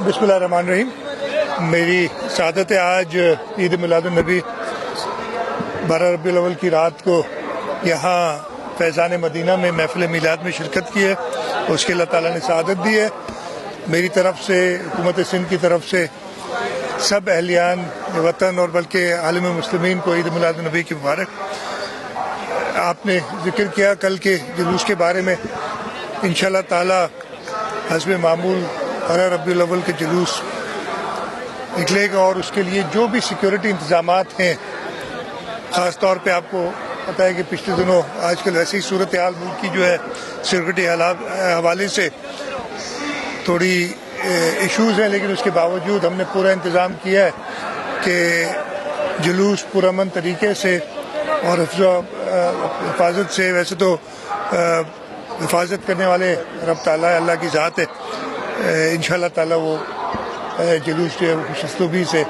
बिस्मिल्लाहिर्रहमानिर्रहीम। मेरी सआदत है आज ईद मिलादुन्नबी 12 रबीउल अव्वल की रात को यहाँ फैज़ान मदीना में महफ़िल मिलाद में शिरकत की है। उसके अल्लाह ताला ने सआदत दी है। मेरी तरफ से, हुकूमत सिंध की तरफ से सब अहलियान वतन और बल्कि आलम मुस्लिमीन को ईद मिलादुन्नबी की मुबारक। आपने जिक्र किया कल के जुलूस के बारे में। इंशाअल्लाह ताला हस्ब मामूल 12 रबीउल अव्वल के जुलूस निकलेगा और उसके लिए जो भी सिक्योरिटी इंतजामात हैं, ख़ास तौर पे आपको पता है कि पिछले दिनों आजकल वैसी सूरत हाल मुल्क की जो है सिक्योरिटी हवाले से थोड़ी इश्यूज़ हैं, लेकिन उसके बावजूद हमने पूरा इंतज़ाम किया है कि जुलूस पुरअमन तरीके से और हिफाजत से, वैसे तो हिफाजत करने वाले रब ताला अल्लाह की ज़ात है, इंशाअल्लाह ताला वो जुलूस जो है वो खुशस्लूबी से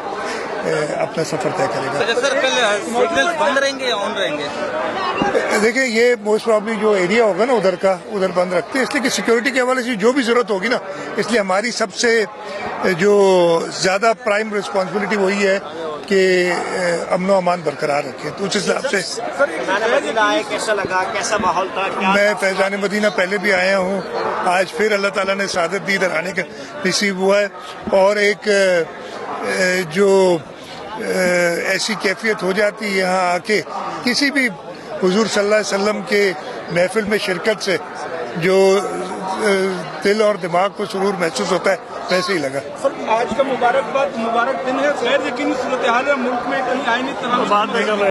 अपना सफ़र तय करेगा। सर कल सिग्नल बंद रहेंगे या ऑन रहेंगे? देखिए, ये मोस्ट प्रॉब्ली जो एरिया होगा ना उधर बंद रखते हैं, इसलिए कि सिक्योरिटी के हवाले से जो भी ज़रूरत होगी ना, इसलिए हमारी सबसे जो ज़्यादा प्राइम रिस्पॉन्सिबिलिटी वही है कि अमन व अमान बरकरार रखें। तो उस हिसाब से कैसा लगा, कैसा माहौल था? मैं फैज़ान मदीना पहले भी आया हूँ, आज फिर अल्लाह ताला ने सआदत दी, इधर आने का नसीब हुआ है। और एक जो ऐसी कैफियत हो जाती है यहाँ आके किसी भी हुजूर सल्लल्लाहु अलैहि वसल्लम के महफिल में शिरकत से, जो दिल और दिमाग को सुरूर महसूस होता है, वैसे ही लगा। सर आज का मुबारक दिन है, गैर यकीनी सूरत हाल है मुल्क में, कहीं आईनी तरह